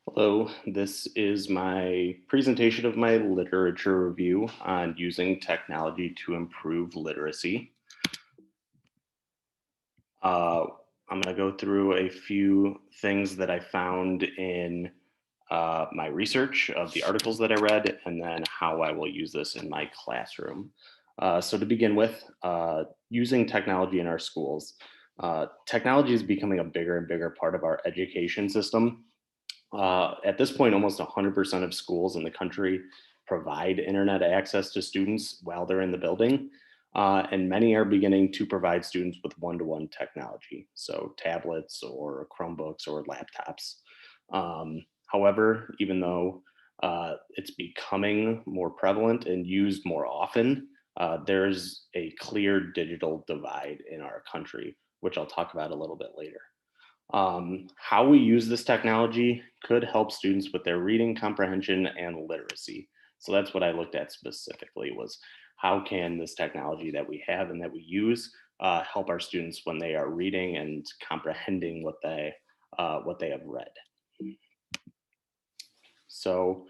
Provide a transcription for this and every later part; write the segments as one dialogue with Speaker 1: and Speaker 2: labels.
Speaker 1: Hello, this is my presentation of my literature review on using technology to improve literacy. Uh, I'm going to go through a few things that I found in my research of the articles that I read, and then how I will use this in my classroom. So, to begin with, using technology in our schools. Technology is becoming a bigger and bigger part of our education system. At this point, almost 100% of schools in the country provide internet access to students while they're in the building. And many are beginning to provide students with one to one technology, so tablets or Chromebooks or laptops. However, even though it's becoming more prevalent and used more often, there's a clear digital divide in our country, which I'll talk about a little bit later. How we use this technology could help students with their reading comprehension and literacy. So that's what I looked at specifically, was how can this technology that we have and that we use help our students when they are reading and comprehending what they have read. So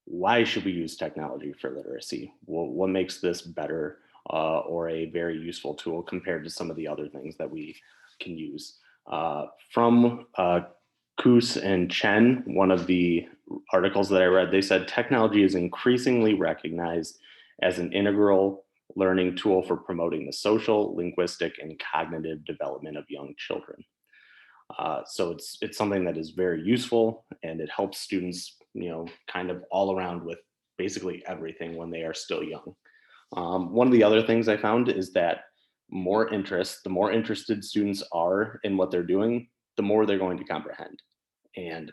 Speaker 1: why should we use technology for literacy? What makes this better or a very useful tool compared to some of the other things that we can use? From Koos and Chen, one of the articles that I read, they said technology is increasingly recognized as an integral learning tool for promoting the social, linguistic, and cognitive development of young children. So it's something that is very useful, and it helps students, kind of all around with basically everything when they are still young. One of the other things I found is that the more interested students are in what they're doing, the more they're going to comprehend. And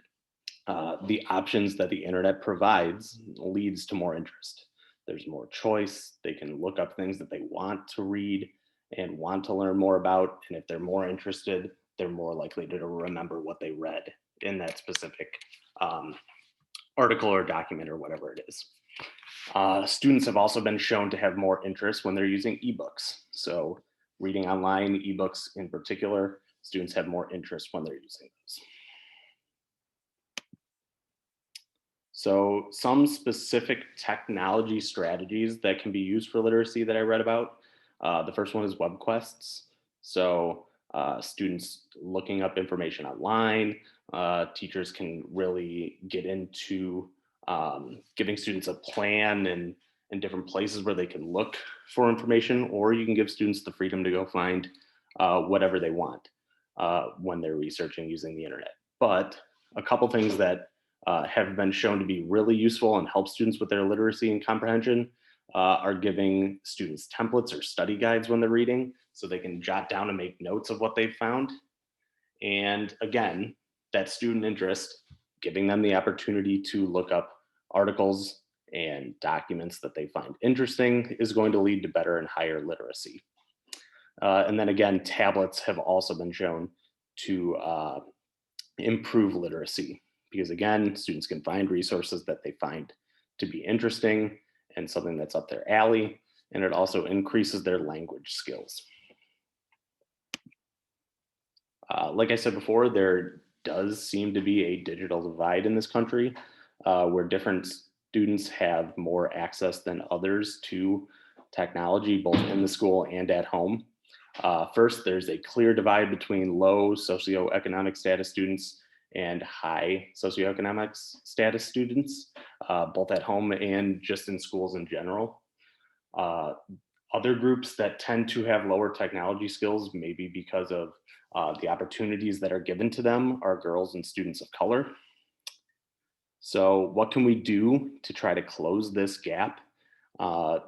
Speaker 1: the options that the internet provides leads to more interest. There's more choice. They can look up things that they want to read and want to learn more about. And if they're more interested, they're more likely to remember what they read in that specific um, article or document or whatever it is. Students have also been shown to have more interest when they're using ebooks. So, reading online, ebooks in particular, students have more interest when they're using those. So, some specific technology strategies that can be used for literacy that I read about. The first one is web quests. So, students looking up information online, teachers can really get into giving students a plan and different places where they can look for information, or you can give students the freedom to go find whatever they want when they're researching using the internet. But a couple things that have been shown to be really useful and help students with their literacy and comprehension are giving students templates or study guides when they're reading so they can jot down and make notes of what they've found. And again, that student interest, giving them the opportunity to look up articles and documents that they find interesting is going to lead to better and higher literacy. And then again, tablets have also been shown to improve literacy because again, students can find resources that they find to be interesting and something that's up their alley, and it also increases their language skills. Like I said before, there does seem to be a digital divide in this country where different students have more access than others to technology, both in the school and at home. First, there's a clear divide between low socioeconomic status students and high socioeconomic status students, both at home and just in schools in general. Uh, Other groups that tend to have lower technology skills, maybe because of the opportunities that are given to them, are girls and students of color. So, what can we do to try to close this gap?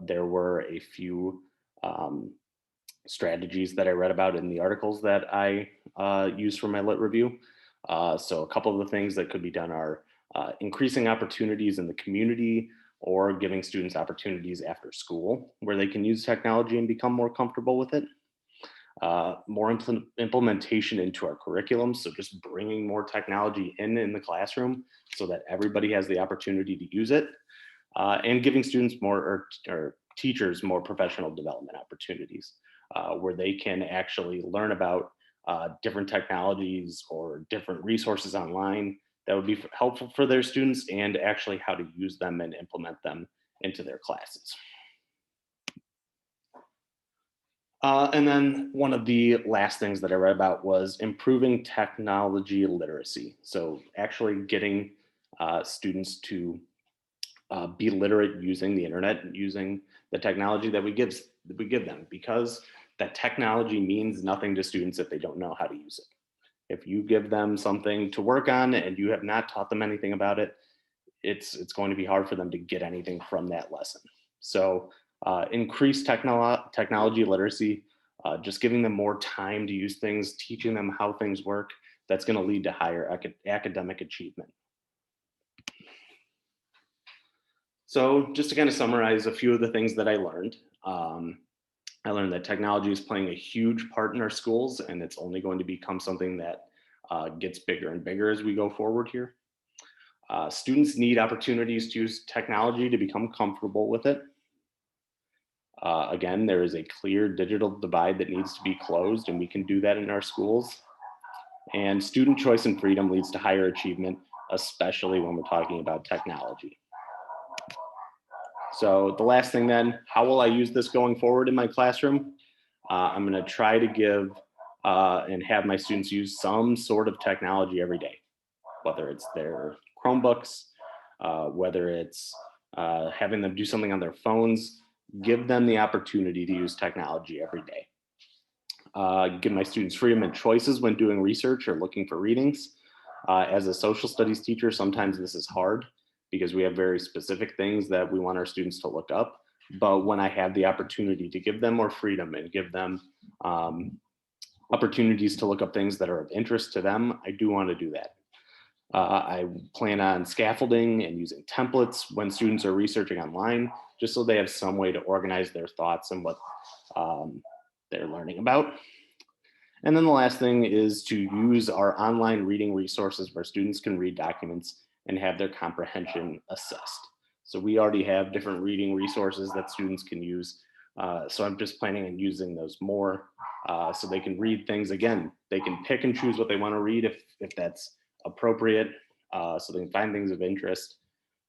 Speaker 1: There were a few um, strategies that I read about in the articles that I used for my lit review. So, a couple of the things that could be done are increasing opportunities in the community or giving students opportunities after school where they can use technology and become more comfortable with it. More implementation into our curriculum. So, just bringing more technology in the classroom so that everybody has the opportunity to use it, and giving students more or teachers more professional development opportunities where they can actually learn about different technologies or different resources online that would be helpful for their students and actually how to use them and implement them into their classes. And then one of the last things that I read about was improving technology literacy. So actually getting students to be literate using the internet and using the technology that we give them, because that technology means nothing to students if they don't know how to use it. If you give them something to work on and you have not taught them anything about it, it's going to be hard for them to get anything from that lesson. So increase technology literacy, just giving them more time to use things, teaching them how things work, that's going to lead to higher academic achievement. So just to kind of summarize a few of the things that I learned that technology is playing a huge part in our schools, and it's only going to become something that gets bigger and bigger as we go forward here. Students need opportunities to use technology to become comfortable with it. Again, there is a clear digital divide that needs to be closed, and we can do that in our schools. And student choice and freedom leads to higher achievement, especially when we're talking about technology. So the last thing then, how will I use this going forward in my classroom? I'm going to try to give and have my students use some sort of technology every day, whether it's their Chromebooks, whether it's having them do something on their phones. Give them the opportunity to use technology every day. Give my students freedom and choices when doing research or looking for readings. As a social studies teacher, sometimes this is hard because we have very specific things that we want our students to look up. But when I have the opportunity to give them more freedom and give them opportunities to look up things that are of interest to them, I do want to do that. I plan on scaffolding and using templates when students are researching online, just so they have some way to organize their thoughts and what they're learning about. And then the last thing is to use our online reading resources where students can read documents and have their comprehension assessed. So we already have different reading resources that students can use. So I'm just planning on using those more so they can read things. Again, they can pick and choose what they want to read if that's appropriate, so they can find things of interest,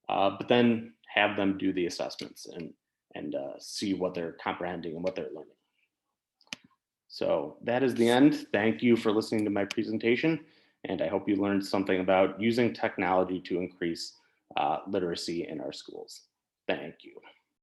Speaker 1: but then have them do the assessments and see what they're comprehending and what they're learning. So that is the end. Thank you for listening to my presentation, and I hope you learned something about using technology to increase literacy in our schools. Thank you.